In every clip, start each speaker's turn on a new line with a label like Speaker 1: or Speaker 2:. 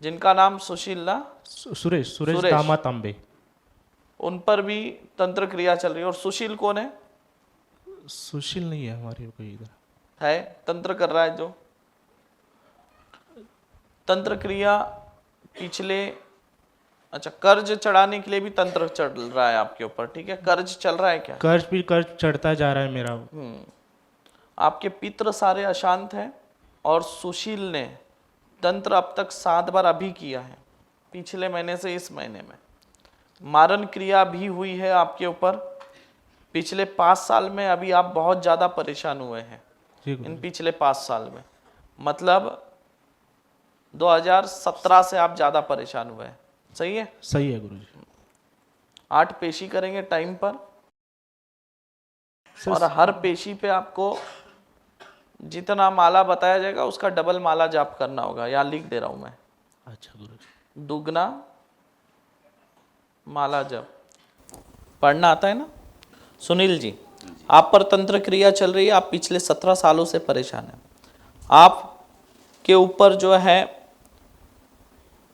Speaker 1: जिनका नाम सुशील ना,
Speaker 2: सुरेश
Speaker 1: सुरेश।
Speaker 2: दामा तांबे।
Speaker 1: उन पर भी तंत्र क्रिया चल रही है। और सुशील कौन है?
Speaker 2: सुशील नहीं है हमारे कोई इधर।
Speaker 1: है तंत्र कर रहा है जो तंत्र क्रिया पिछले, अच्छा कर्ज चढ़ाने के लिए भी तंत्र चढ़ रहा है आपके ऊपर, ठीक है। कर्ज चल रहा है क्या?
Speaker 2: कर्ज चढ़ता जा रहा है मेरा।
Speaker 1: आपके पितृ सारे अशांत हैं और सुशील ने तंत्र अब तक 7 बार अभी किया है, पिछले महीने से इस महीने में। मारण क्रिया भी हुई है आपके ऊपर पिछले 5 साल में। अभी आप बहुत ज़्यादा परेशान हुए हैं इन पिछले 5 साल में, मतलब 2017 से आप ज़्यादा परेशान हुए हैं। सही है?
Speaker 2: सही है गुरुजी।
Speaker 1: 8 पेशी करेंगे टाइम पर, और हर पेशी पे आपको जितना माला बताया जाएगा उसका डबल माला जाप करना होगा। यहाँ लिख दे रहा हूँ मैं।
Speaker 2: अच्छा गुरुजी।
Speaker 1: दुगना माला जप पढ़ना आता है ना? सुनील जी, आप पर तंत्र क्रिया चल रही है। आप पिछले 17 सालों से परेशान हैं। आप के ऊपर जो है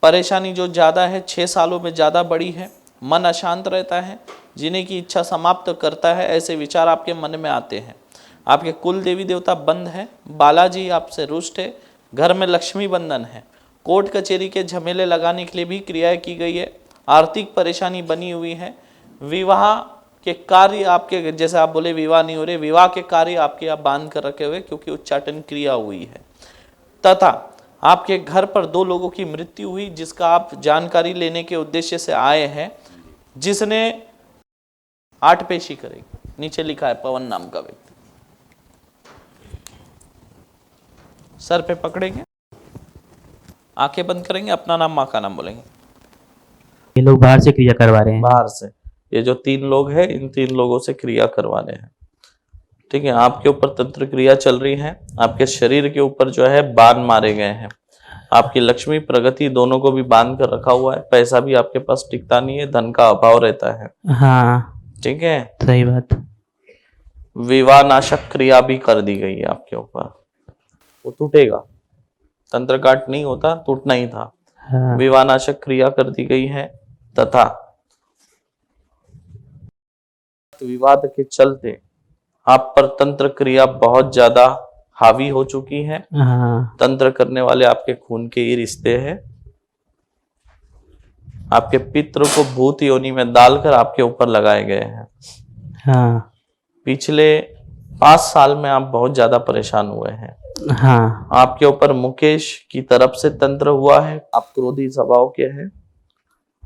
Speaker 1: परेशानी जो ज़्यादा है 6 सालों में ज़्यादा बड़ी है। मन अशांत रहता है, जीने की इच्छा समाप्त करता है, ऐसे विचार आपके मन में आते हैं। आपके कुल देवी देवता बंद है, बालाजी आपसे रुष्ट है, घर में लक्ष्मी बंधन है, कोर्ट कचहरी के झमेले लगाने के लिए भी क्रियाएं की गई है, आर्थिक परेशानी बनी हुई है, विवाह के कार्य आपके, जैसे आप बोले विवाह नहीं हो रहे, विवाह के कार्य आपके आप बांध कर रखे हुए क्योंकि उच्चाटन क्रिया हुई है, तथा आपके घर पर 2 लोगों की मृत्यु हुई जिसका आप जानकारी लेने के उद्देश्य से आए हैं, जिसने 8 पेशी करेगी। नीचे लिखा है पवन नाम का व्यक्ति। सर पे पकड़ेंगे, आंखें बंद करेंगे, अपना नाम माँ का नाम बोलेंगे।
Speaker 3: ये लोग बाहर से क्रिया करवा रहे हैं।
Speaker 1: बाहर से ये जो 3 लोग हैं, इन 3 लोगों से क्रिया करवाने हैं, ठीक है। आपके ऊपर तंत्र क्रिया चल रही है। आपके शरीर के ऊपर जो है बाण मारे गए हैं। आपकी लक्ष्मी प्रगति दोनों को भी बांध कर रखा हुआ है। पैसा भी आपके पास टिकता नहीं है, धन का अभाव रहता है।
Speaker 3: हाँ
Speaker 1: ठीक है,
Speaker 3: सही बात।
Speaker 1: विवाह नाशक क्रिया भी कर दी गई है आपके ऊपर। वो टूटेगा, तंत्र काट नहीं होता, टूटना ही था।
Speaker 3: हाँ।
Speaker 1: विवाह नाशक क्रिया कर दी गई है, तथा विवाद के चलते आप पर तंत्र क्रिया बहुत ज्यादा हावी हो चुकी है।
Speaker 3: हाँ।
Speaker 1: तंत्र करने वाले आपके खून के ही रिश्ते हैं। आपके पितृ को भूत योनि में डालकर आपके ऊपर लगाए गए हैं।
Speaker 3: हाँ।
Speaker 1: पिछले 5 साल में आप बहुत ज्यादा परेशान हुए हैं।
Speaker 3: हाँ।
Speaker 1: आपके ऊपर मुकेश की तरफ से तंत्र हुआ है। आप क्रोधी स्वभाव के हैं,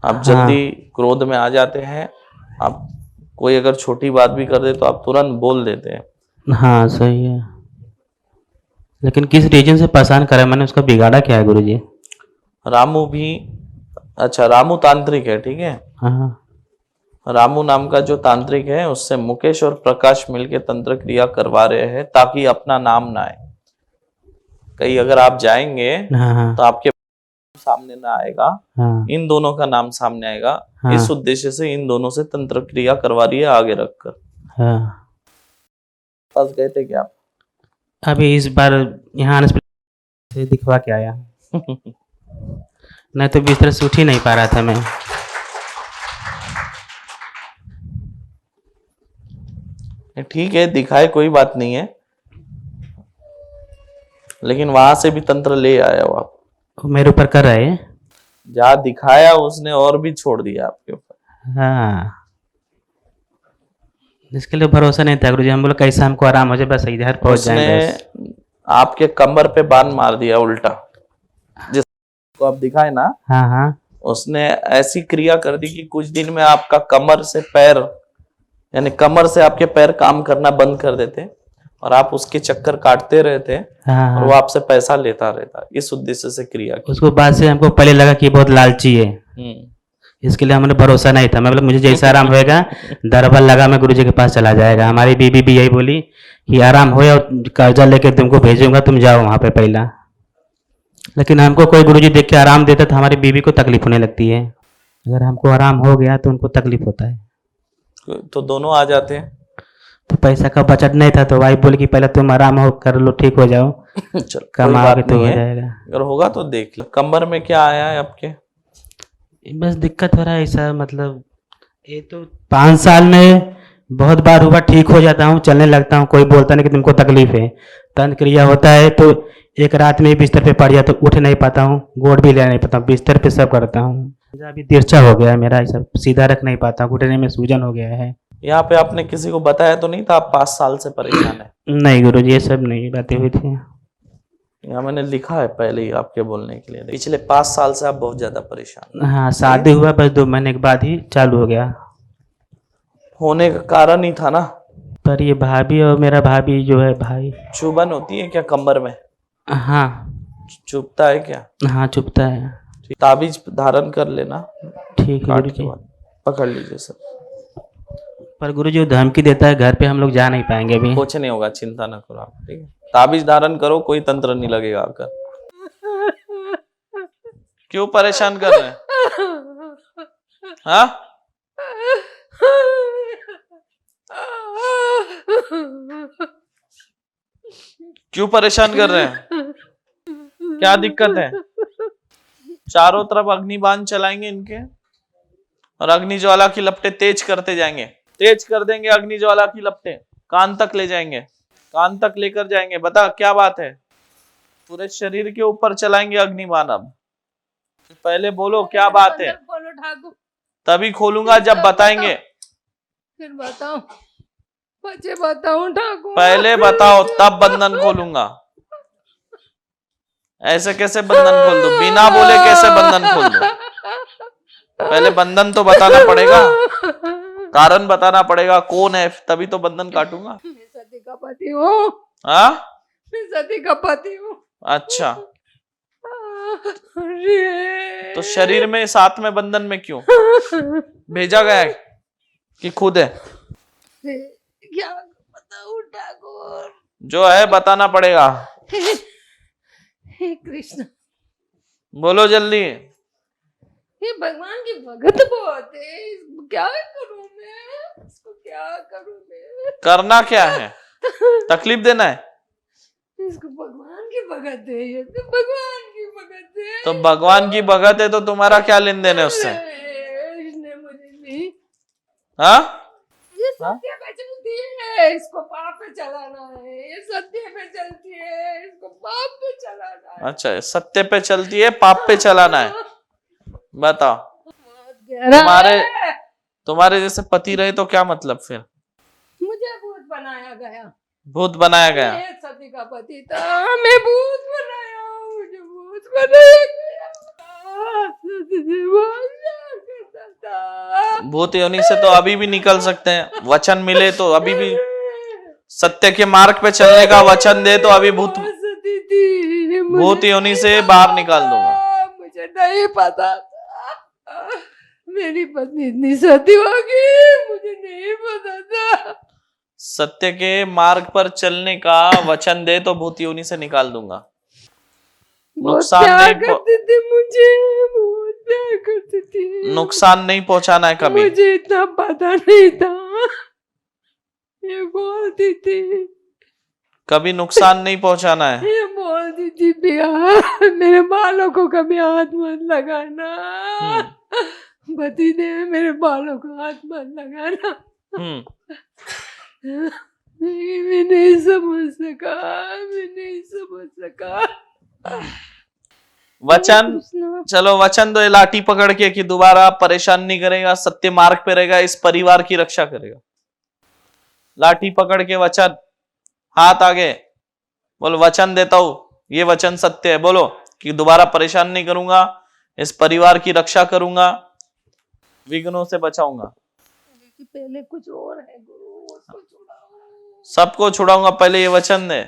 Speaker 1: आप जल्दी क्रोध में आ जाते हैं। आप कोई अगर छोटी बात भी कर दे तो आप तुरंत बोल देते हैं।
Speaker 3: हाँ सही है। लेकिन किस रीजन से परेशान करा, मैंने उसका बिगाड़ा क्या है गुरुजी?
Speaker 1: रामू भी, अच्छा रामू तांत्रिक है, ठीक है।
Speaker 3: हाँ।
Speaker 1: रामू नाम का जो तांत्रिक है उससे मुकेश और प्रकाश मिलके तंत्र क्रिया करवा रहे हैं ताकि अपना नाम ना आए। कहीं अगर आप जाएंगे
Speaker 3: हाँ।
Speaker 1: तो आपके सामने ना आएगा,
Speaker 3: हाँ।
Speaker 1: इन दोनों का नाम सामने आएगा।
Speaker 3: हाँ।
Speaker 1: इस उद्देश्य से इन दोनों से तंत्र क्रिया करवा रही है आगे रखकर।
Speaker 3: हाँ।
Speaker 1: पास गए थे क्या आप?
Speaker 3: अभी इस बार यहाँ आने से दिखवा के आया। नहीं तो बिस्तर से उठ ही नहीं पा रहा था मैं।
Speaker 1: ठीक है, दिखाए कोई बात नहीं है, लेकिन वहां से भी तंत्र ले आया हो आप।
Speaker 3: मेरे ऊपर कर रहे हैं।
Speaker 1: जहाँ दिखाया उसने और भी छोड़ दिया आपके ऊपर।
Speaker 3: हाँ, इसके लिए भरोसा नहीं था गुरुजी। हम बोले कैसे हमको आराम हो जाए, बस इधर पहुंच जाए बस।
Speaker 1: उसने आपके कमर पे बाण मार दिया उल्टा, जिसको आप दिखाए ना।
Speaker 3: हाँ। हाँ।
Speaker 1: उसने ऐसी क्रिया कर दी कि कुछ दिन में आपका कमर से पैर, यानी कमर से आपके पैर काम करना बंद कर देते और आप उसके चक्कर काटते रहते।
Speaker 3: हाँ।
Speaker 1: और वो आपसे पैसा लेता रहता। इस उद्देश्य से क्रिया की।
Speaker 3: उसको बाद से हमको पहले लगा कि बहुत लालची है, इसके लिए हमने भरोसा नहीं था। मैं बोला मुझे जैसा आराम होएगा दरबार लगा मैं गुरुजी के पास चला जाएगा। हमारी बीबी भी यही बोली कि आराम हो और कर्जा लेके तुमको भेजूंगा, तुम जाओ वहां पे पहला। लेकिन हमको कोई गुरुजी देख के आराम देता तो हमारी बीबी को तकलीफ होने लगती है। अगर हमको आराम हो गया तो उनको तकलीफ होता है।
Speaker 1: तो दोनों आ जाते हैं।
Speaker 3: तो पैसा का बचत नहीं था तो वाइफ बोली कि पहले तुम आराम हो कर लो, ठीक हो जाओ,
Speaker 1: चलो कोई
Speaker 3: कमा
Speaker 1: बात
Speaker 3: के तो
Speaker 1: नहीं
Speaker 3: हो
Speaker 1: है,
Speaker 3: जाएगा।
Speaker 1: अगर होगा तो देख लो। कमर में क्या आया है आपके?
Speaker 3: बस दिक्कत हो रहा है ऐसा, मतलब ये तो 5 साल में बहुत बार हुआ, ठीक हो जाता हूँ, चलने लगता हूँ, कोई बोलता नहीं कि तुमको तकलीफ है। तंत्र क्रिया होता है तो एक रात में ही बिस्तर पे पड़ जाता, उठ नहीं पाता हूँ, गोड़ भी ले नहीं पाता हूँ, बिस्तर पे सब करता हूँ। मेरा अभी तिरछा हो गया है, मेरा ऐसा सीधा रख नहीं पाता, घुटने में सूजन हो गया है।
Speaker 1: यहाँ पे आपने किसी को बताया तो नहीं था आप 5 साल से परेशान है?
Speaker 3: नहीं गुरुजी, ये सब नहीं बातें हुई थी।
Speaker 1: यहाँ मैंने लिखा है पहले ही आपके बोलने के लिए, पिछले 5 साल से आप बहुत ज्यादा परेशान
Speaker 3: हाँ, शादी हुआ बस 2 महीने के बाद ही चालू हो गया।
Speaker 1: होने का कारण ही था ना।
Speaker 3: पर ये भाभी और मेरा भाभी जो है भाई,
Speaker 1: चुभन होती है क्या कमर में?
Speaker 3: हाँ
Speaker 1: चुभता है क्या?
Speaker 3: हाँ चुभता है।
Speaker 1: ताबीज धारण कर लेना,
Speaker 3: ठीक है
Speaker 1: काट के
Speaker 3: गुरुजी।
Speaker 1: बाद पकड़ लीजिए सर।
Speaker 3: पर गुरुजी वो धमकी देता है, घर पे हम लोग जा नहीं पाएंगे अभी।
Speaker 1: कुछ नहीं होगा, चिंता ना करो आप, ठीक है? ताबीज धारण करो, कोई तंत्र नहीं लगेगा आकर। क्यों परेशान कर रहे हैं? हाँ, क्यों परेशान कर रहे हैं? क्या दिक्कत है? चारों तरफ अग्निबाण चलाएंगे इनके और अग्नि ज्वाला की लपटें तेज करते जाएंगे, तेज कर देंगे अग्नि ज्वाला की लपटें, कान तक ले जाएंगे, कान तक लेकर जाएंगे। बता क्या बात है? पूरे शरीर के ऊपर चलाएंगे अग्निबाण। अब पहले बोलो क्या बात है,
Speaker 4: बोलो ठाकुर,
Speaker 1: तभी खोलूंगा जब बताएंगे।
Speaker 4: फिर बताओ, बच्चे बताओ ठाकुर।
Speaker 1: पहले बताओ तब बंधन खोलूंगा। ऐसे कैसे बंधन खोल दूं? बिना बोले कैसे बंधन खोल दूं? पहले बंधन तो बताना पड़ेगा, कारण बताना पड़ेगा, कौन है, तभी तो बंधन काटूंगा।
Speaker 4: मैं सती का पति हूँ।
Speaker 1: हाँ,
Speaker 4: मैं सती का पति हूँ।
Speaker 1: अच्छा,
Speaker 4: अरे
Speaker 1: तो शरीर में साथ में बंधन में क्यों भेजा गया है कि खुद है?
Speaker 4: क्या बताऊं ठाकुर?
Speaker 1: जो है बताना पड़ेगा।
Speaker 4: हे कृष्ण,
Speaker 1: बोलो जल्दी।
Speaker 4: ये भगवान की भगत बहुत है, इसको क्या करूं मैं? इसको क्या करूं मैं?
Speaker 1: करना क्या है? तकलीफ देना है?
Speaker 4: इसको भगवान की भगत है, ये तो भगवान की भगत है।
Speaker 1: तो भगवान की भगत है तो तुम्हारा क्या लेन देन है उससे?
Speaker 4: अरे, इसने मुझे नहीं,
Speaker 1: हाँ,
Speaker 4: ये सत्य पे चलती है, इसको पाप पे चलाना है। ये सत्य पे चलती है, इसको पाप पे चलाना है।
Speaker 1: अच्छा, सत्य पे चलती है, पाप पे चलाना है। बताओ,
Speaker 4: बहुत गहरा
Speaker 1: तुम्हारे
Speaker 4: है।
Speaker 1: तुम्हारे जैसे पति रहे तो क्या मतलब फिर?
Speaker 4: मुझे भूत बनाया गया।
Speaker 1: भूत बनाया गया।
Speaker 4: मैं सती का पति था, मैं भूत बनाया, मुझे भूत बनाया गया। सती से बहुत प्यार करता था।
Speaker 1: भूत योनि से तो अभी भी निकल सकते हैं, वचन मिले तो अभी भी, सत्य के मार्ग पे चलने का वचन दे तो अभी भूत
Speaker 4: सती थी, मुझे
Speaker 1: भूत योनि
Speaker 4: नहीं
Speaker 1: से
Speaker 4: पता
Speaker 1: बाहर निकाल दूंगा।
Speaker 4: था, मुझे नहीं पता था मेरी पत्नी इतनी सती होगी, मुझे नहीं पता था।
Speaker 1: सत्य के मार्ग पर चलने का वचन दे तो भूत योनि से निकाल दूंगा।
Speaker 4: बहुत
Speaker 1: नुकसान
Speaker 4: प्यार
Speaker 1: नहीं
Speaker 4: करती थी मुझे, बहुत प्यार करती थी।
Speaker 1: नुकसान नहीं पहुंचाना है कभी।
Speaker 4: मुझे इतना पता नहीं था, ये बोलती थी,
Speaker 1: कभी नुकसान नहीं पहुंचाना है।
Speaker 4: ये बोलती थी भैया मेरे बालों को कभी हाथ मत लगाना, पति देव मेरे बालों को हाथ मत लगाना। मैं नहीं समझ सका, मैं नहीं समझ सका।
Speaker 1: वचन,
Speaker 4: कृष्णा,
Speaker 1: चलो वचन दो, ये लाठी पकड़ के कि दोबारा परेशान नहीं करेगा, सत्य मार्ग पे रहेगा, इस परिवार की रक्षा करेगा। लाठी पकड़ के वचन, हाथ आगे, बोलो वचन देता हूं, ये वचन सत्य है, बोलो कि दोबारा परेशान नहीं करूंगा, इस परिवार की रक्षा करूंगा, विघ्नों से बचाऊंगा।
Speaker 4: पहले कुछ और है गुरु, उसको छुड़ाओ।
Speaker 1: सबको छुड़ाऊंगा, पहले ये वचन दे।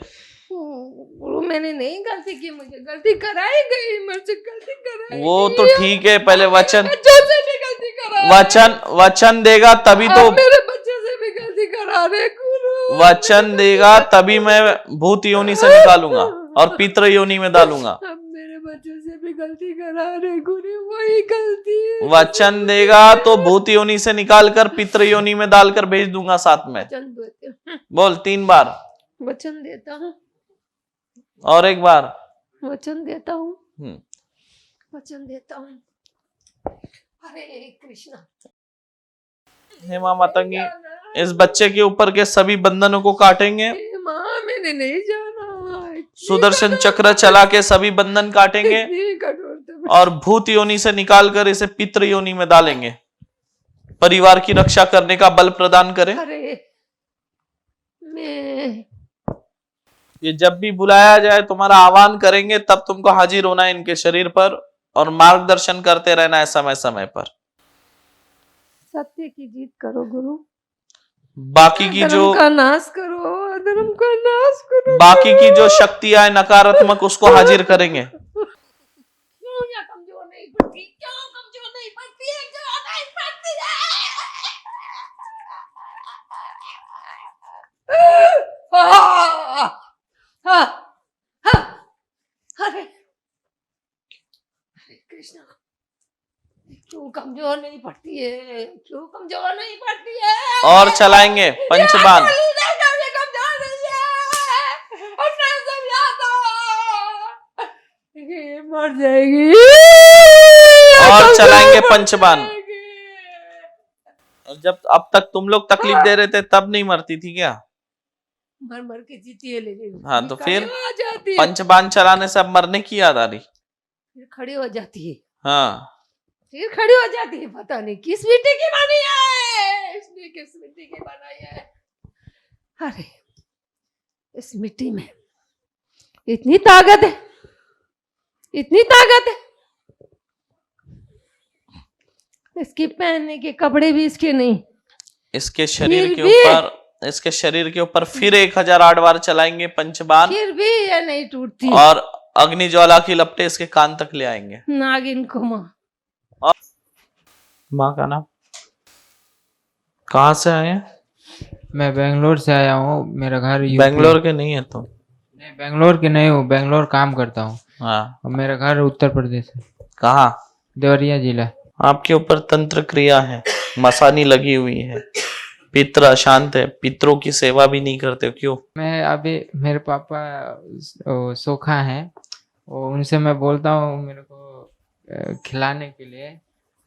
Speaker 4: गुरु मैंने नहीं गलती की, मुझे गलती कराई गई, मुझसे गलती कराई
Speaker 1: वो
Speaker 4: गई।
Speaker 1: तो ठीक है, पहले वचन,
Speaker 4: बच्चों से भी गलती करा,
Speaker 1: वचन देगा तभी तो,
Speaker 4: मेरे बच्चे से भी गलती करा रहे गुरु।
Speaker 1: वचन देगा तभी मैं भूत योनि से निकालूंगा और पितृ योनि में डालूंगा।
Speaker 4: अब मेरे बच्चों से भी गलती करा रहे गुरु, वही गलती है।
Speaker 1: वचन देगा तो भूत योनि से निकाल कर पितृ योनि में डालकर भेज दूंगा साथ में।
Speaker 4: वचन देते हूँ,
Speaker 1: बोल 3 बार।
Speaker 4: वचन देता हूँ,
Speaker 1: और एक बार।
Speaker 4: वचन देता हूँ,
Speaker 1: हम्म,
Speaker 4: वचन देता हूँ। हरे कृष्णा।
Speaker 1: हे माँ मातंगी, इस बच्चे के ऊपर के सभी बंधनों को काटेंगे।
Speaker 4: हे माँ, मैंने नहीं जाना।
Speaker 1: सुदर्शन चक्र चला के सभी बंधन काटेंगे
Speaker 4: इतनी कठोरता।
Speaker 1: और भूत योनि से निकालकर इसे पितृ योनि में डालेंगे। परिवार की रक्षा करने का बल प्रदान करें।
Speaker 4: अरे मैं
Speaker 1: ये जब भी बुलाया जाए तुम्हारा आह्वान करेंगे, तब तुमको हाजिर होना है इनके शरीर पर और मार्गदर्शन करते रहना है समय समय पर।
Speaker 4: सत्य की जीत करो गुरु।
Speaker 1: बाकी की जो
Speaker 4: अधर्म का नाश करो, अधर्म का नाश करो।
Speaker 1: बाकी की जो शक्तियां नकारात्मक, उसको हाजिर करेंगे।
Speaker 4: क्यों या कमजोर नहीं पड़ती? क्यों कमजोर नहीं पड़ती है? क्यों नहीं पड़ती है? अरे हरे कृष्णा, क्यों कमजोर नहीं पड़ती है? क्यों कमजोर नहीं पड़ती है?
Speaker 1: और चलाएंगे पंचबाण।
Speaker 4: कमजोर नहीं है, अपना समझाता ये मर जाएगी।
Speaker 1: और चलाएंगे पंचबाण। जब अब तक तुम लोग तकलीफ दे रहे थे, तब नहीं मरती थी क्या?
Speaker 4: मर मर के जीती है, लेकिन
Speaker 1: हाँ, तो फिर
Speaker 4: आ जाती है,
Speaker 1: पंचबाण चलाने से अब मरने की याद आ रही।
Speaker 4: फिर खड़ी हो जाती है,
Speaker 1: हाँ,
Speaker 4: फिर खड़ी हो जाती है। पता नहीं किस मिट्टी की बनी है, इसने किस मिट्टी की बनाई है। अरे इस मिट्टी में इतनी ताकत है, इतनी ताकत है। इसके पहनने के कपड़े भी इसके नहीं।
Speaker 1: इसके शरीर
Speaker 4: फिर
Speaker 1: के
Speaker 4: भी-
Speaker 1: ऊपर इसके शरीर के ऊपर फिर 1008 बार चलाएंगे पंचबाण
Speaker 4: फिर भी ये नहीं टूटती।
Speaker 1: और अग्नि ज्वाला की लपटें इसके कान तक ले आएंगे।
Speaker 4: नागिन को माँ।
Speaker 1: माँ का नाम? कहाँ से आए हैं?
Speaker 5: मैं बेंगलोर से आया हूँ। मेरा घर यूपी।
Speaker 1: बेंगलोर के नहीं है तुम?
Speaker 5: नहीं, बेंगलोर के नहीं हूँ, बेंगलोर काम करता हूँ।
Speaker 1: हाँ,
Speaker 5: और मेरा घर उत्तर प्रदेश है,
Speaker 1: कहाँ?
Speaker 5: देवरिया जिला।
Speaker 1: आपके ऊपर तंत्र क्रिया है, मसानी लगी हुई है, पितृ अशांत है, पितरों की सेवा भी नहीं करते हो, क्यों?
Speaker 5: मैं अभी मेरे पापा सोखा हैं, वो उनसे मैं बोलता हूँ मेरे को खिलाने के लिए।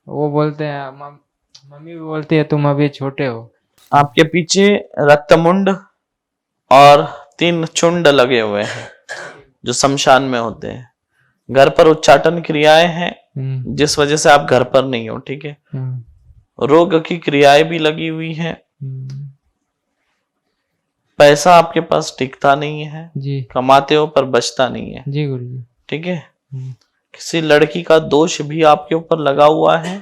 Speaker 5: वो बोलते हैं, मम्मी भी बोलती है तुम अभी छोटे हो।
Speaker 1: आपके पीछे रक्तमुंड और 3 चुंड लगे हुए हैं जो शमशान में होते हैं। घर पर उच्चाटन क्रियाएं हैं, जिस वजह से आप घर पर नहीं हो, ठीक है? रोग की क्रियाएं भी लगी हुई हैं। पैसा आपके पास टिकता नहीं है
Speaker 5: जी,
Speaker 1: कमाते हो पर बचता नहीं है,
Speaker 5: जी गुरुजी।
Speaker 1: ठीक है? किसी लड़की का दोष भी आपके ऊपर लगा हुआ है,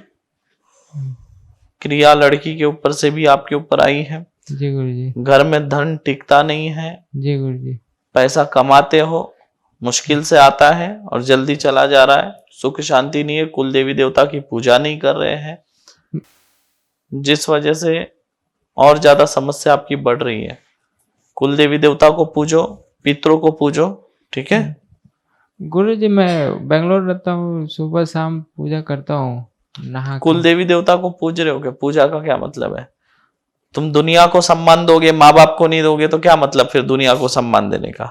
Speaker 1: क्रिया लड़की के ऊपर से भी आपके ऊपर आई है।
Speaker 5: जी गुरुजी।
Speaker 1: घर में धन टिकता नहीं है,
Speaker 5: जी गुरुजी।
Speaker 1: पैसा कमाते हो, मुश्किल से आता है और जल्दी चला जा रहा है। सुख शांति नहीं है, कुल देवी देवता की पूजा नहीं कर रहे हैं, जिस वजह से और ज्यादा समस्या आपकी बढ़ रही है। कुल देवी देवता को पूजो, पितरों को पूजो, ठीक है?
Speaker 5: गुरुजी मैं बेंगलोर रहता हूँ, सुबह शाम पूजा करता हूँ नहा
Speaker 1: कुल देवी देवता को पूज रहे हो क्या? पूजा का क्या मतलब है? तुम दुनिया को सम्मान दोगे, माँ बाप को नहीं दोगे, तो क्या मतलब फिर दुनिया को सम्मान देने का?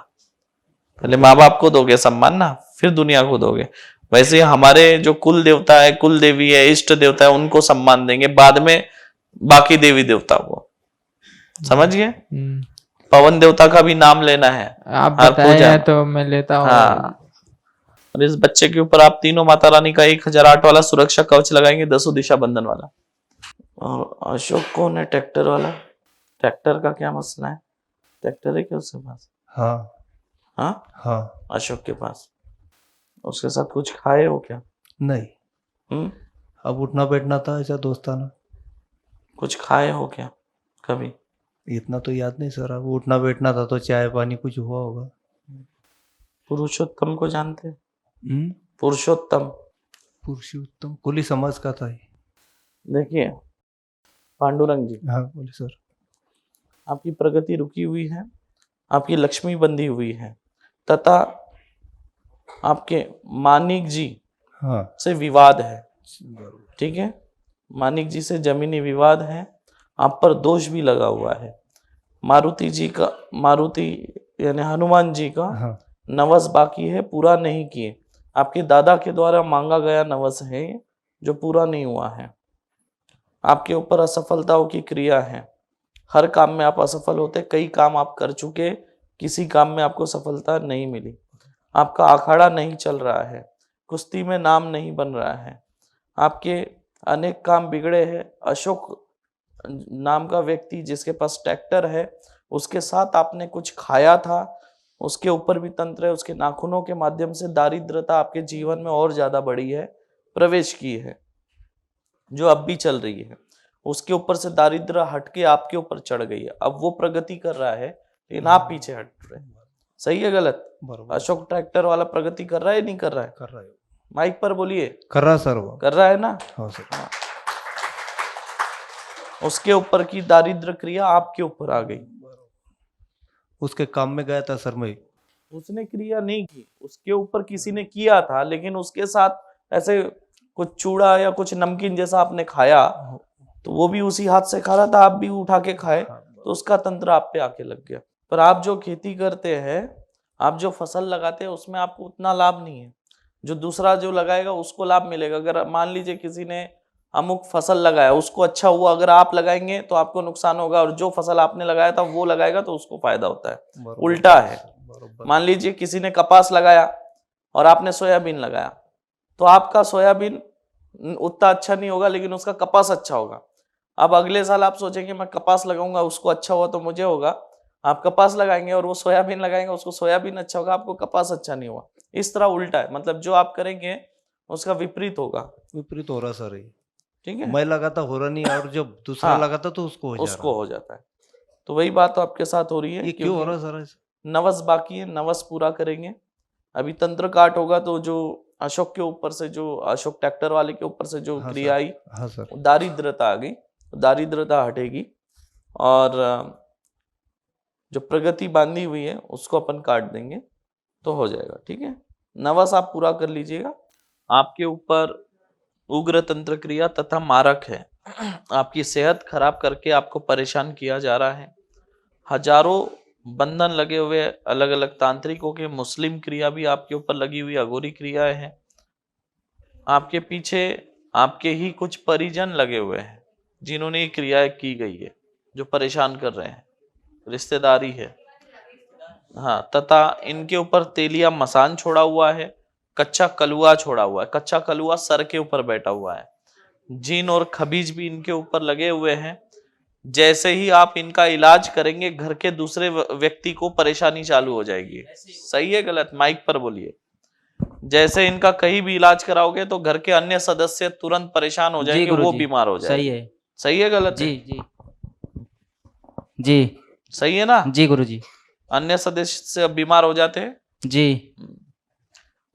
Speaker 1: पहले माँ बाप को दोगे सम्मान ना, फिर दुनिया को दोगे। वैसे हमारे जो कुल देवता है, कुल देवी है, इष्ट देवता है, उनको सम्मान देंगे, बाद में बाकी देवी देवता को। समझ गए? पवन देवता का भी नाम लेना है।
Speaker 5: आप
Speaker 1: हर
Speaker 5: बताए
Speaker 1: पूजा
Speaker 5: हैं
Speaker 1: में।
Speaker 5: तो मैं लेता हूँ।
Speaker 1: हाँ, और इस बच्चे के ऊपर आप तीनों माता रानी का 1008 वाला सुरक्षा कवच लगाएंगे, 10 दिशा बंधन वाला। और अशोक कौन है? ट्रैक्टर वाला। ट्रैक्टर का क्या मसला है? ट्रैक्टर है क्या उसके पास?
Speaker 6: हाँ
Speaker 1: हाँ,
Speaker 6: हाँ।
Speaker 1: अशोक के पास। उसके साथ कुछ खाए हो क्या?
Speaker 6: नहीं, अब उठना बैठना था ऐसा दोस्ताना।
Speaker 1: कुछ खाए हो क्या कभी?
Speaker 6: इतना तो याद नहीं सर, अब उठना बैठना था तो चाय पानी कुछ हुआ होगा।
Speaker 1: पुरुषोत्तम को जानते हैं?
Speaker 6: हम्म,
Speaker 1: पुरुषोत्तम,
Speaker 6: पुरुषोत्तम कुली समाज का था ये।
Speaker 1: देखिए पांडुरंग जी,
Speaker 6: हाँ बोले सर।
Speaker 1: आपकी प्रगति रुकी हुई है, आपकी लक्ष्मी बंधी हुई है, तथा आपके मानिक जी
Speaker 6: हाँ
Speaker 1: से विवाद है, ठीक है? मानिक जी से जमीनी विवाद है, आप पर दोष भी लगा हुआ है। मारुति जी का, मारुति यानी हनुमान जी का
Speaker 6: हाँ
Speaker 1: नवस बाकी है, पूरा नहीं किए। आपके दादा के द्वारा मांगा गया नवस है जो पूरा नहीं हुआ है। आपके ऊपर असफलताओं की क्रिया है, हर काम में आप असफल होते, कई काम आप कर चुके, किसी काम में आपको सफलता नहीं मिली। आपका अखाड़ा नहीं चल रहा है, कुश्ती में नाम नहीं बन रहा है, आपके अनेक काम बिगड़े हैं। अशोक नाम का व्यक्ति जिसके पास ट्रैक्टर है, उसके साथ आपने कुछ खाया था, उसके ऊपर भी तंत्र है, उसके नाखूनों के माध्यम से दारिद्रता आपके जीवन में और ज्यादा बढ़ी है, प्रवेश की है, जो अब भी चल रही है। उसके ऊपर से दारिद्र हटके आपके ऊपर चढ़ गई है। अब वो प्रगति कर रहा है लेकिन आप पीछे हट रहे हैं। सही है गलत?
Speaker 6: बरोबर
Speaker 1: अशोक ट्रैक्टर वाला प्रगति कर रहा है नहीं कर रहा है?
Speaker 6: कर रहा है,
Speaker 1: माइक पर बोलिए।
Speaker 6: कर रहा सर वो।
Speaker 1: कर रहा है ना?
Speaker 6: हाँ सर।
Speaker 1: उसके ऊपर की दारिद्र क्रिया आपके ऊपर आ गई।
Speaker 6: उसके काम में गया था सर मैं।
Speaker 1: उसने क्रिया नहीं की, उसके ऊपर किसी ने किया था, लेकिन उसके साथ ऐसे कुछ चूड़ा या कुछ नमकीन जैसा आपने खाया, तो वो भी उसी हाथ से खा रहा था, आप भी उठा के खाए, तो उसका तंत्र आप पे आके लग गया। पर आप जो खेती करते हैं, आप जो फसल लगाते हैं, उसमें आपको उतना लाभ नहीं है जो दूसरा जो लगाएगा उसको लाभ मिलेगा। अगर मान लीजिए किसी ने अमुक फसल लगाया, उसको अच्छा हुआ, अगर आप लगाएंगे तो आपको नुकसान होगा, और जो फसल आपने लगाया था वो लगाएगा तो उसको फायदा होता है। उल्टा है। मान लीजिए किसी ने कपास लगाया और आपने सोयाबीन लगाया, तो आपका सोयाबीन उतना अच्छा नहीं होगा लेकिन उसका कपास अच्छा होगा। अब अगले साल आप सोचेंगे मैं कपास लगाऊंगा, उसको अच्छा हुआ तो मुझे होगा, आप कपास लगाएंगे, और वो सोयाबीन लगाएंगे, उसको सोयाबीन अच्छा होगा, आपको कपास अच्छा नहीं हुआ। इस तरह उल्टा है, मतलब जो आप करेंगे उसका विपरीत होगा।
Speaker 6: विपरीत हो रहा सर ये।
Speaker 1: ठीक है,
Speaker 6: मैं लगाता हो रहा नहीं, और जब दूसरा
Speaker 1: हाँ,
Speaker 6: लगाता तो उसको
Speaker 1: हो जाता है। तो वही बात तो आपके साथ हो रही है।
Speaker 6: ये क्यों हो रहा सर ऐसा?
Speaker 1: नवस बाकी है, नवस पूरा करेंगे। अभी तंत्र काट होगा तो जो अशोक के ऊपर से, जो अशोक ट्रैक्टर वाले के ऊपर से जो
Speaker 6: हाँ
Speaker 1: क्रिया
Speaker 6: सर,
Speaker 1: आई,
Speaker 6: हाँ सर।
Speaker 1: दारिद्रता आ गई, दारिद्रता हटेगी, और जो प्रगति बांधी हुई है उसको अपन काट देंगे तो हो जाएगा। ठीक है, नवस आप पूरा कर लीजिएगा। आपके ऊपर उग्र तंत्र क्रिया तथा मारक है, आपकी सेहत खराब करके आपको परेशान किया जा रहा है। हजारों बंधन लगे हुए अलग अलग तांत्रिकों के, मुस्लिम क्रिया भी आपके ऊपर लगी हुई, अघोरी क्रियाएं हैं। आपके पीछे आपके ही कुछ परिजन लगे हुए हैं जिन्होंने ये क्रियाएं की गई है, जो परेशान कर रहे हैं, रिश्तेदारी है। हाँ, तथा इनके ऊपर तेलिया मसान छोड़ा हुआ है, कच्चा कलुआ छोड़ा हुआ है। कच्चा कलुआ सर के ऊपर बैठा हुआ है। जिन और खबीज भी इनके ऊपर लगे हुए हैं। जैसे ही आप इनका इलाज करेंगे, घर के दूसरे व्यक्ति को परेशानी चालू हो जाएगी। सही है गलत? माइक पर बोलिए। जैसे इनका कहीं भी इलाज कराओगे तो घर के अन्य सदस्य तुरंत परेशान हो जाएंगे, वो बीमार हो जाएंगे।
Speaker 3: सही है।
Speaker 1: सही है गलत है?
Speaker 3: जी जी
Speaker 1: सही है ना?
Speaker 3: जी गुरुजी।
Speaker 1: अन्य सदस्य बीमार हो जाते हैं
Speaker 3: जी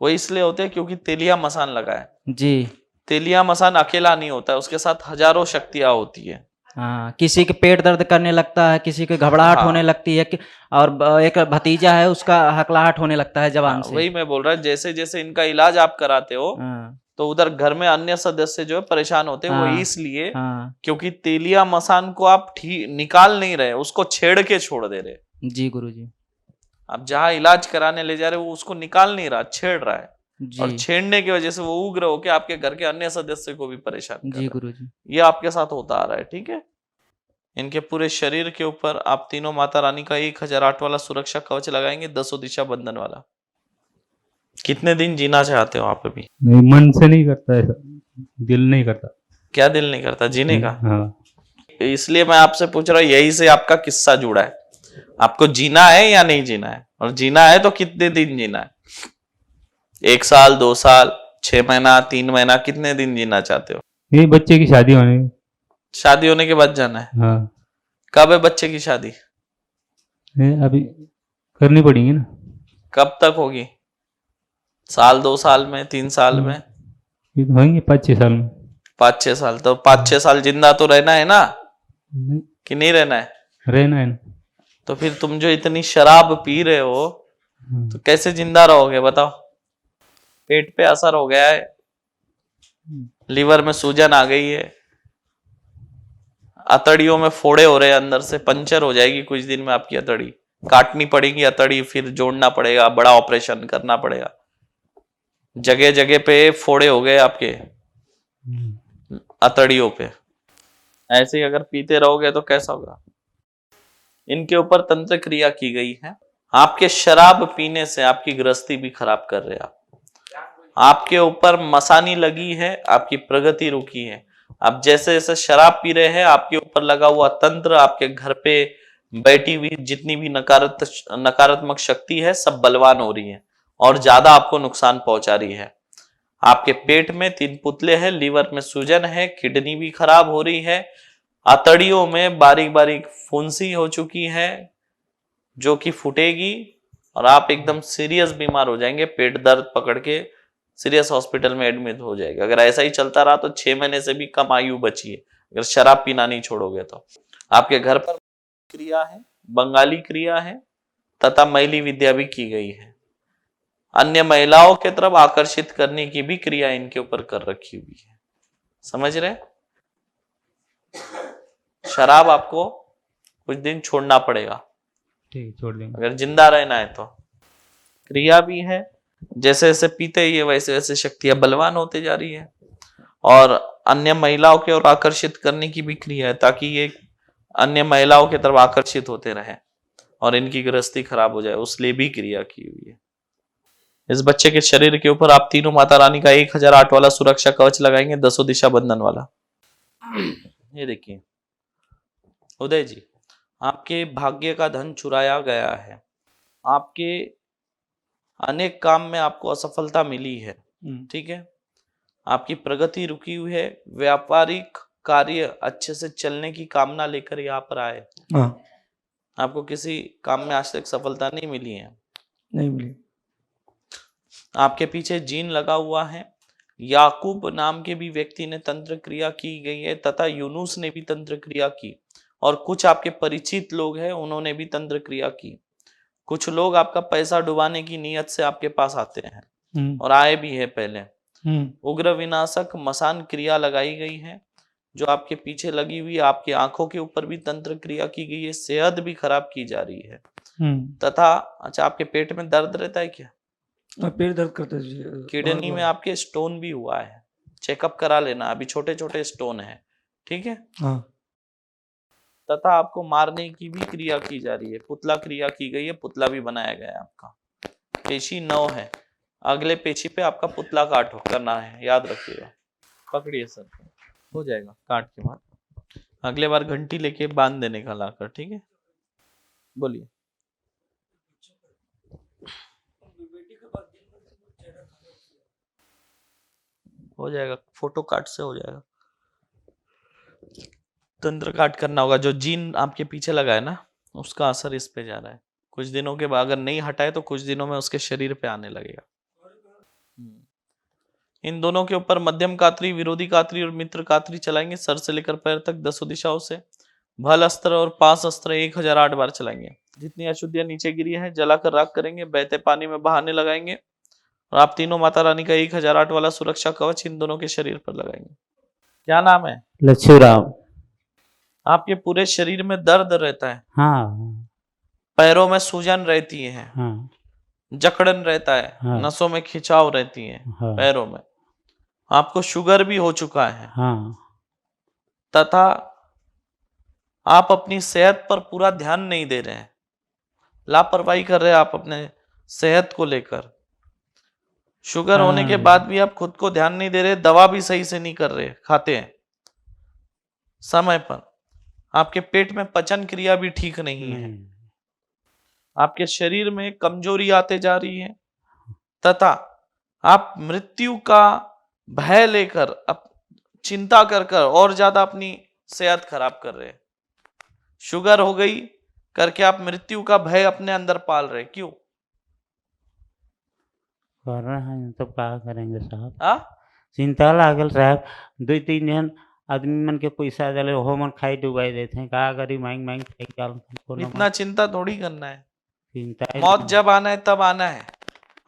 Speaker 1: वो इसलिए होते हैं क्योंकि तेलिया मसान लगा है।
Speaker 3: जी।
Speaker 1: तेलिया मसान अकेला नहीं होता है, उसके साथ हजारों शक्तियां होती है।
Speaker 3: हाँ, किसी के पेट दर्द करने लगता है, किसी के घबराहट
Speaker 1: हाँ।
Speaker 3: होने लगती है और एक भतीजा है उसका हकलाहट होने लगता है जवान से।
Speaker 1: वही मैं बोल रहा हूँ, जैसे जैसे इनका इलाज आप कराते हो
Speaker 3: हाँ,
Speaker 1: तो उधर घर में अन्य सदस्य जो है परेशान होते हैं। वो
Speaker 3: हाँ,
Speaker 1: इसलिए
Speaker 3: हाँ।
Speaker 1: क्योंकि तेलिया मसान को आप निकाल नहीं रहे, उसको छेड़ के छोड़ दे रहे।
Speaker 3: जी गुरुजी।
Speaker 1: आप जहाँ इलाज कराने ले जा रहे हो वो उसको निकाल नहीं रहा, छेड़ रहा है। और
Speaker 3: जी
Speaker 1: छेड़ने की वजह से वो उग्र होकर आपके घर के अन्य सदस्य को भी परेशान कर
Speaker 3: जी
Speaker 1: रहा है।
Speaker 3: गुरुजी।
Speaker 1: ये आपके साथ होता आ रहा है। ठीक है, इनके पूरे शरीर के ऊपर आप तीनों माता रानी का 1008 वाला सुरक्षा कवच लगाएंगे, 10 दिशा बंधन वाला। कितने दिन जीना चाहते हो आप अभी?
Speaker 7: नहीं, मन से नहीं करता ऐसा, दिल नहीं करता।
Speaker 1: क्या दिल नहीं करता जीने का?
Speaker 7: हाँ।
Speaker 1: इसलिए मैं आपसे पूछ रहा हूँ, यही से आपका किस्सा जुड़ा है। आपको जीना है या नहीं जीना है? और जीना है तो कितने दिन जीना है? 1 साल, 2 साल, 6 महीना, 3 महीना, कितने दिन जीना चाहते हो?
Speaker 7: ये बच्चे की शादी होने।
Speaker 1: शादी होने के बाद जाना है?
Speaker 7: हाँ।
Speaker 1: कब है बच्चे की शादी?
Speaker 7: अभी करनी पड़ेगी ना।
Speaker 1: कब तक होगी? साल, 2 साल में, 3 साल में?
Speaker 7: ये तो होंगे 5-6 साल में।
Speaker 1: 5-6 साल। तो 5-6 साल जिंदा तो रहना है ना,
Speaker 7: नहीं,
Speaker 1: कि नहीं रहना है?
Speaker 7: रहना है ना।
Speaker 1: तो फिर तुम जो इतनी शराब पी रहे हो तो कैसे जिंदा रहोगे बताओ? पेट पे असर हो गया है, लीवर में सूजन आ गई है, अतड़ियों में फोड़े हो रहे हैं, अंदर से पंचर हो जाएगी कुछ दिन में आपकी अतड़ी। काटनी पड़ेगी अतड़ी, फिर जोड़ना पड़ेगा, बड़ा ऑपरेशन करना पड़ेगा। जगह जगह पे फोड़े हो गए आपके अतड़ियों पे। ऐसे ही अगर पीते रहोगे तो कैसा होगा। इनके ऊपर तंत्र क्रिया की गई है। आपके शराब पीने से आपकी गृहस्थी भी खराब कर रहे आप। आपके ऊपर मसानी लगी है, आपकी प्रगति रुकी है। आप जैसे जैसे शराब पी रहे हैं, आपके ऊपर लगा हुआ तंत्र, आपके घर पे बैठी हुई जितनी भी नकारात्मक शक्ति है, सब बलवान हो रही है और ज्यादा आपको नुकसान पहुंचा रही है। आपके पेट में 3 पुतले हैं, लीवर में सूजन है, किडनी भी खराब हो रही है, आतड़ियों में बारीक बारीक फुंसी हो चुकी है जो कि फूटेगी और आप एकदम सीरियस बीमार हो जाएंगे। पेट दर्द पकड़ के सीरियस हॉस्पिटल में एडमिट हो जाएगा। अगर ऐसा ही चलता रहा तो 6 महीने से भी कम आयु बची है, अगर शराब पीना नहीं छोड़ोगे तो। आपके घर पर क्रिया है, बंगाली क्रिया है तथा मैली विद्या भी की गई है। अन्य महिलाओं के तरफ आकर्षित करने की भी क्रिया इनके ऊपर कर रखी हुई है। समझ रहे। शराब आपको कुछ दिन छोड़ना पड़ेगा,
Speaker 7: ठीक, छोड़ देंगे।
Speaker 1: अगर जिंदा रहना है तो। क्रिया भी है, जैसे जैसे पीते ही है वैसे वैसे शक्तियां बलवान होते जा रही है। और अन्य महिलाओं की ओर आकर्षित करने की भी क्रिया है, ताकि ये अन्य महिलाओं की तरफ आकर्षित होते रहे और इनकी गृहस्थी खराब हो जाए, उसलिए भी क्रिया की हुई है। इस बच्चे के शरीर के ऊपर आप तीनों माता रानी का 1008 वाला सुरक्षा कवच लगाएंगे, 10 दिशा बंधन वाला। ये देखिए उदय जी, आपके भाग्य का धन चुराया गया है। आपके अनेक काम में आपको असफलता मिली है, ठीक है। आपकी प्रगति रुकी हुई है। व्यापारिक कार्य अच्छे से चलने की कामना लेकर यहाँ पर आए।
Speaker 6: हाँ,
Speaker 1: आपको किसी काम में आज तक सफलता नहीं मिली है।
Speaker 6: नहीं मिली।
Speaker 1: आपके पीछे जीन लगा हुआ है। याकूब नाम के भी व्यक्ति ने तंत्र क्रिया की गई है तथा यूनुस ने भी तंत्र क्रिया की, और कुछ आपके परिचित लोग हैं उन्होंने भी तंत्र क्रिया की। कुछ लोग आपका पैसा डुबाने की नीयत से आपके पास आते हैं और आए भी है पहले। उग्र विनाशक मसान क्रिया लगाई गई है जो आपके पीछे लगी हुई। आपकी आंखों के ऊपर भी तंत्र क्रिया की गई है। सेहत भी खराब की जा रही है तथा अच्छा, आपके पेट में दर्द रहता है क्या?
Speaker 6: पेट दर्द करता है।
Speaker 1: किडनी में आपके स्टोन भी हुआ है, चेकअप करा लेना, अभी छोटे छोटे स्टोन है, ठीक है।
Speaker 6: हाँ,
Speaker 1: तथा आपको मारने की भी क्रिया की जा रही है। पुतला क्रिया की गई है, पुतला भी बनाया गया है। आपका पेशी 9 है, अगले पेशी पे आपका पुतला काट करना है, याद रखिएगा। पकड़िए सर, हो जाएगा काट के बाद। अगले बार घंटी लेके बांध देने का लाकर, ठीक है। बोलिए। हो जाएगा, फोटो कार्ड से हो जाएगा। तंत्र काट करना होगा। जो जीन आपके पीछे लगा है ना, उसका असर इस पे जा रहा है। कुछ दिनों के बाद अगर नहीं हटाए तो कुछ दिनों में उसके शरीर पे आने लगेगा। इन दोनों के ऊपर मध्यम कात्री, विरोधी कात्री और मित्र कात्री चलाएंगे, सर से लेकर पैर तक 10 दिशाओं से। भल अस्त्र और पास अस्त्र 1008 बार चलाएंगे। जितनी अशुद्धियां नीचे गिरी है जलाकर राख करेंगे, बहते पानी में बहाने लगाएंगे और आप तीनों माता रानी का 1008 वाला सुरक्षा कवच इन दोनों के शरीर पर लगाएंगे। क्या नाम है?
Speaker 3: लच्छूराम।
Speaker 1: आपके पूरे शरीर में दर्द रहता है,
Speaker 3: हाँ
Speaker 1: पैरों में सूजन रहती है,
Speaker 3: हाँ
Speaker 1: जकड़न रहता है,
Speaker 3: हाँ।
Speaker 1: नसों में खिंचाव रहती है,
Speaker 3: हाँ
Speaker 1: पैरों में। आपको शुगर भी हो चुका है
Speaker 3: हाँ
Speaker 1: तथा आप अपनी सेहत पर पूरा ध्यान नहीं दे रहे हैं, लापरवाही कर रहे हैं आप अपने सेहत को लेकर। शुगर होने के बाद भी आप खुद को ध्यान नहीं दे रहे, दवा भी सही से नहीं कर रहे, खाते हैं समय पर। आपके पेट में पचन क्रिया भी ठीक नहीं है। आपके शरीर में कमजोरी आते जा रही है तथा आप मृत्यु का भय लेकर चिंता कर कर और ज्यादा अपनी सेहत खराब कर रहे हैं। शुगर हो गई करके आप मृत्यु का भय अपने अंदर पाल रहे, क्यों?
Speaker 3: कर रहे हैं तब क्या करेंगे साहब।
Speaker 1: आ?
Speaker 3: चिंता लागल साहब। 2-3 जन आदमी मन के पैसा दले हो मन खाई डुबाई देते हैं, का करी मांग मांग खाई।
Speaker 1: इतना चिंता थोड़ी करना है।
Speaker 3: चिंता
Speaker 1: मौत जब आना है तब आना है।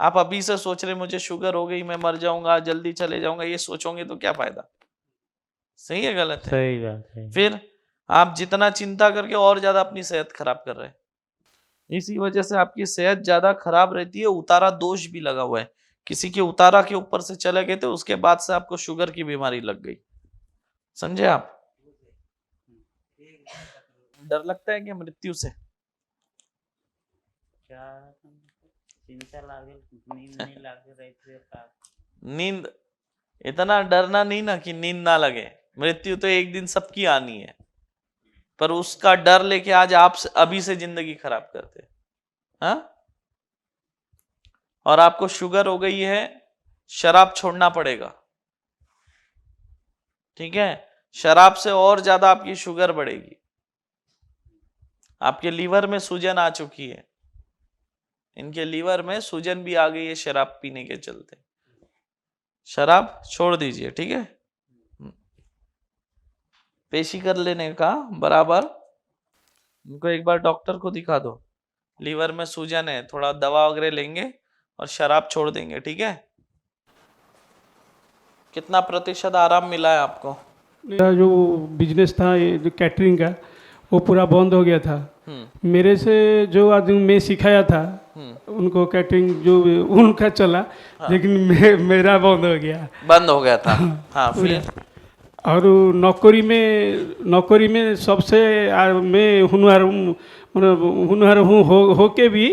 Speaker 1: आप अभी से सोच रहे मुझे शुगर हो गई, मैं मर जाऊंगा, जल्दी चले जाऊंगा, ये सोचोगे तो क्या फायदा? सही है गलत है?
Speaker 3: सही बात है।
Speaker 1: फिर आप जितना चिंता करके और ज्यादा अपनी सेहत खराब कर रहे हैं। इसी वजह से आपकी सेहत ज्यादा खराब रहती है। उतारा दोष भी लगा हुआ है, किसी के उतारा के ऊपर से चले गए थे, उसके बाद से आपको शुगर की बीमारी लग गई। समझे आप? डर लगता है कि मृत्यु से? नींद, इतना डरना नहीं ना कि नींद ना लगे। मृत्यु तो एक दिन सबकी आनी है, पर उसका डर लेके आज आप अभी से जिंदगी खराब करते। हाँ, और आपको शुगर हो गई है, शराब छोड़ना पड़ेगा। ठीक है, शराब से और ज्यादा आपकी शुगर बढ़ेगी। आपके लीवर में सूजन आ चुकी है, इनके लीवर में सूजन भी आ गई है शराब पीने के चलते। शराब छोड़ दीजिए, ठीक है। पेशी कर लेने का बराबर। उनको एक बार डॉक्टर को दिखा दो, लीवर में सूजन है, थोड़ा दवा वगैरह लेंगे और शराब छोड़ देंगे, ठीक है। कितना प्रतिशत आराम मिला है आपको?
Speaker 8: मेरा जो बिजनेस था, ये जो कैटरिंग का, वो पूरा बंद हो गया था। मेरे से जो आदमी मैं सिखाया था उनको कैटरिंग, जो उनका चला। हाँ। लेकिन मेरा बंद हो गया था।
Speaker 1: हाँ, फिर
Speaker 8: और नौकरी में सबसे मैं हुनर हूँ होके भी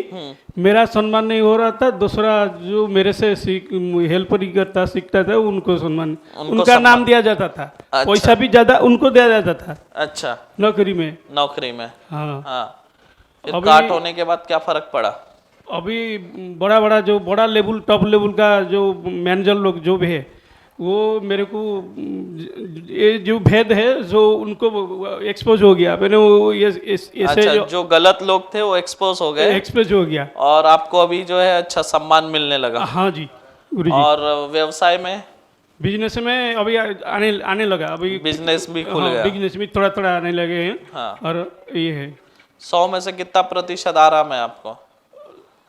Speaker 8: मेरा सम्मान नहीं हो रहा था। दूसरा जो मेरे से हेल्प करता सीखता था उनको सम्मान, उनका नाम दिया जाता था। अच्छा। पैसा भी ज्यादा उनको दिया जाता था।
Speaker 1: अच्छा,
Speaker 8: नौकरी में।
Speaker 1: हाँ हाँ। फिर काट होने के बाद क्या फर्क पड़ा?
Speaker 8: अभी बड़ा लेवल, टॉप लेवल का जो मैनेजर लोग जो भी है, वो मेरे को ये जो भेद है जो उनको एक्सपोज हो गया। मैंने वो ये
Speaker 1: अच्छा, जो गलत लोग थे वो एक्सपोज हो गया और आपको अभी जो है अच्छा सम्मान मिलने लगा।
Speaker 8: हाँ जी, गुरु जी।
Speaker 1: और व्यवसाय में,
Speaker 8: बिजनेस में अभी आने लगा। अभी
Speaker 1: बिजनेस भी खुल गया,
Speaker 8: बिजनेस में थोड़ा आने लगे हैं।
Speaker 1: हाँ।
Speaker 8: और ये है
Speaker 1: 100 में से कितना प्रतिशत आराम है आपको?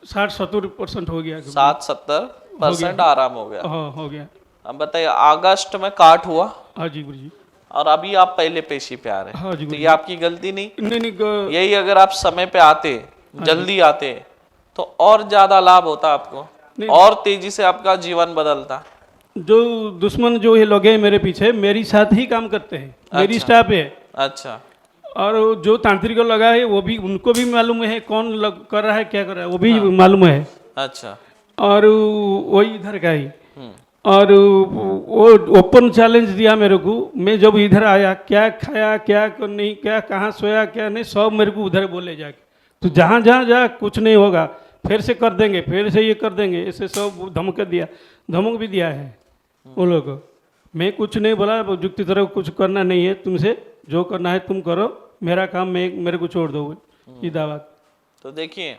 Speaker 8: 60-70% हो गया।
Speaker 1: 60-70% आराम हो गया।
Speaker 8: हाँ, हो गया।
Speaker 1: अब बताइए, अगस्त में काट हुआ।
Speaker 8: हाँ जी गुरु जी।
Speaker 1: और अभी आप पहले पेशी पे आ रहे हैं।
Speaker 8: हाँ जी,
Speaker 1: तो ये आपकी गलती नहीं?
Speaker 8: नहीं,
Speaker 1: यही अगर आप समय पे आते, जल्दी आते, तो और ज्यादा लाभ होता आपको, और तेजी से आपका जीवन बदलता।
Speaker 8: जो दुश्मन जो ये लोग हैं मेरे पीछे, मेरी साथ ही काम करते हैं। अच्छा। मेरी स्टाफ है।
Speaker 1: अच्छा।
Speaker 8: और जो तांत्रिक लगा है वो भी, उनको भी मालूम है कौन कर रहा है, क्या कर रहा है, वो भी मालूम है।
Speaker 1: अच्छा।
Speaker 8: और वही इधर का ही। और वो ओपन चैलेंज दिया मेरे को। मैं जब इधर आया, क्या खाया, क्या नहीं, क्या कहाँ सोया, क्या नहीं, सब मेरे को उधर बोले जाके, तो जहाँ जा कुछ नहीं होगा, फिर से कर देंगे, फिर से ये कर देंगे, ऐसे सब धमक भी दिया है वो लोग को। मैं कुछ नहीं बोला, जुक्ति तरह कुछ करना नहीं है, तुमसे जो करना है तुम करो, मेरा काम मेरे को छोड़ दो, ये दावा।
Speaker 1: तो देखिए,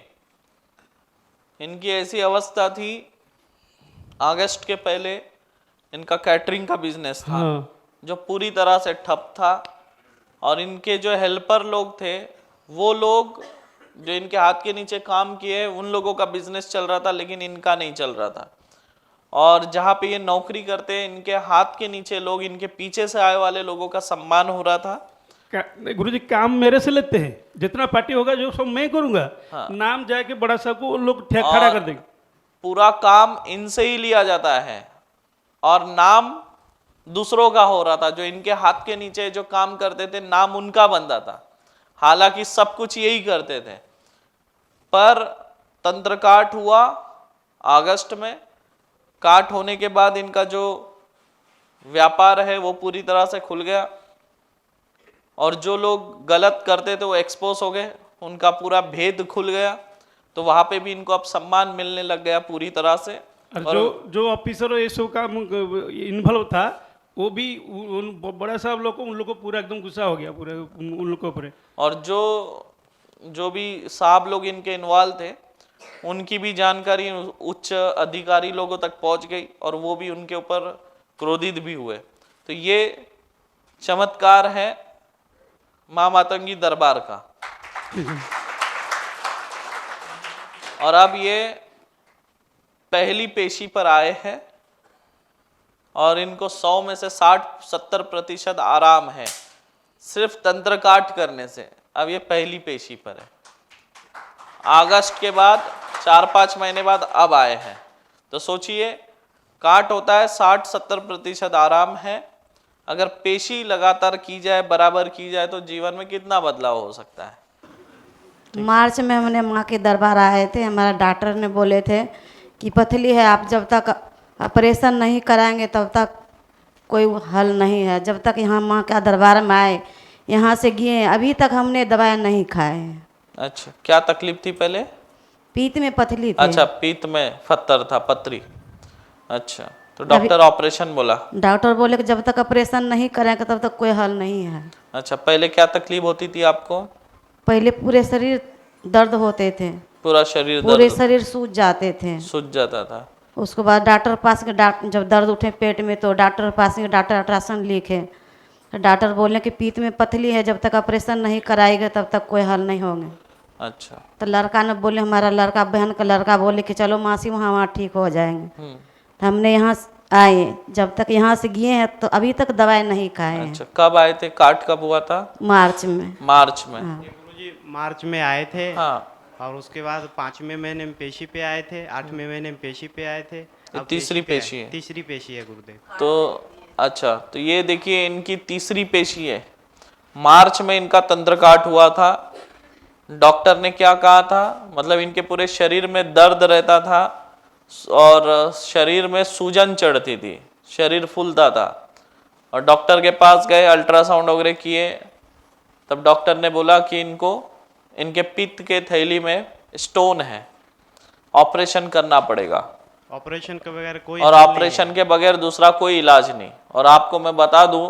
Speaker 1: इनकी ऐसी अवस्था थी, अगस्त के पहले इनका कैटरिंग का बिजनेस था। हाँ। जो पूरी तरह से ठप था, और इनके जो हेल्पर लोग थे, वो लोग जो इनके हाथ के नीचे काम किए, उन लोगों का बिजनेस चल रहा था, लेकिन इनका नहीं चल रहा था। और जहाँ पे ये नौकरी करते हैं, इनके हाथ के नीचे लोग, इनके पीछे से आए वाले लोगों का सम्मान हो रहा था।
Speaker 8: गुरुजी काम मेरे से लेते हैं, जितना पार्टी होगा जो सब मैं करूंगा। हाँ। नाम जाके बड़ा साहब को लोग खड़ा कर देंगे।
Speaker 1: पूरा काम इनसे ही लिया जाता है, और नाम दूसरों का हो रहा था। जो इनके हाथ के नीचे जो काम करते थे, नाम उनका बनता था, हालांकि सब कुछ यही करते थे। पर तंत्र काट हुआ अगस्त में। काट होने के बाद इनका जो व्यापार है वो पूरी तरह से खुल गया, और जो लोग गलत करते थे वो एक्सपोज हो गए, उनका पूरा भेद खुल गया। तो वहां पे भी इनको अब सम्मान मिलने लग गया पूरी तरह से।
Speaker 8: और जो ऑफिसर ये सब का इन्वॉल्व था, वो भी बड़ा साहब लोग को, उन लोग को पूरा एकदम गुस्सा हो गया, पूरे उन लोग को पूरे।
Speaker 1: और जो भी साहब लोग इनके इन्वॉल्व थे, उनकी भी जानकारी उच्च अधिकारी लोगों तक पहुंच गई, और वो भी उनके ऊपर क्रोधित भी हुए। तो ये चमत्कार है मां मातंगी दरबार का। और अब ये पहली पेशी पर आए हैं, और इनको 100 में से 60-70% आराम है, सिर्फ तंत्र काट करने से। अब ये पहली पेशी पर है। अगस्त के बाद 4-5 महीने बाद अब आए हैं। तो सोचिए काट होता है 60-70% आराम है। अगर पेशी लगातार की जाए, बराबर की जाए तो जीवन में कितना बदलाव हो सकता है।
Speaker 9: मार्च में हमने माँ के दरबार आए थे, हमारा डॉक्टर ने बोले थे कि पथरी है, आप जब तक ऑपरेशन नहीं कराएंगे तब तक कोई हल नहीं है। जब तक यहाँ माँ का दरबार में आए, यहाँ से गए, अभी तक हमने दवाई नहीं खाए हैं।
Speaker 1: अच्छा, क्या तकलीफ थी पहले?
Speaker 9: पीत में पथरी थी।
Speaker 1: अच्छा, पीत में फत्तर था, पथरी। अच्छा, तो डॉक्टर ऑपरेशन बोला?
Speaker 9: डॉक्टर बोले कि जब तक ऑपरेशन नहीं करेंगे तब तक कोई हल नहीं है।
Speaker 1: अच्छा, पहले क्या तकलीफ होती थी आपको?
Speaker 9: पहले पूरे शरीर दर्द होते थे,
Speaker 1: पूरा शरीर
Speaker 9: पूरे
Speaker 1: दर्द
Speaker 9: शरीर सूज जाते थे।
Speaker 1: सूझ जाता था।
Speaker 9: उसके बाद डॉक्टर पास के जब दर्द उठे पेट में तो डॉक्टर पास के डॉक्टर अल्ट्रासाउंड लिखे, तो डॉक्टर बोले कि पीत में पथरी है, जब तक ऑपरेशन नहीं कराएगा तब तक कोई हल नहीं होंगे।
Speaker 1: अच्छा।
Speaker 9: तो लड़का ने बोले, हमारा लड़का बहन का लड़का बोले कि चलो मासी वहाँ ठीक हो जाएंगे। तो हमने यहाँ आए, जब तक यहाँ से गए हैं तो अभी तक दवाई नहीं खाए हैं।
Speaker 1: अच्छा, कब आए थे? काट कब हुआ था?
Speaker 9: मार्च में।
Speaker 1: मार्च में।
Speaker 10: गुरुजी मार्च में आए थे।
Speaker 1: हाँ।
Speaker 10: और उसके बाद 5वें महीने में पेशी पे आए थे, 8वें महीने में पेशी पे आए थे। अब
Speaker 1: तीसरी
Speaker 10: पे आए।
Speaker 1: पेशी है?
Speaker 10: तीसरी पेशी है गुरुदेव।
Speaker 1: तो अच्छा, तो ये देखिए इनकी तीसरी पेशी है। मार्च में इनका तंत्र काट हुआ था। डॉक्टर ने क्या कहा था? मतलब इनके पूरे शरीर में दर्द रहता था और शरीर में सूजन चढ़ती थी, शरीर फूलता था। और डॉक्टर के पास गए, अल्ट्रासाउंड वगैरह किए, तब डॉक्टर ने बोला कि इनके पित्त के थैली में स्टोन है, ऑपरेशन करना पड़ेगा।
Speaker 10: ऑपरेशन के बगैर कोई
Speaker 1: और
Speaker 10: हल नहीं है।
Speaker 1: ऑपरेशन के बगैर दूसरा कोई इलाज नहीं। और आपको मैं बता दूं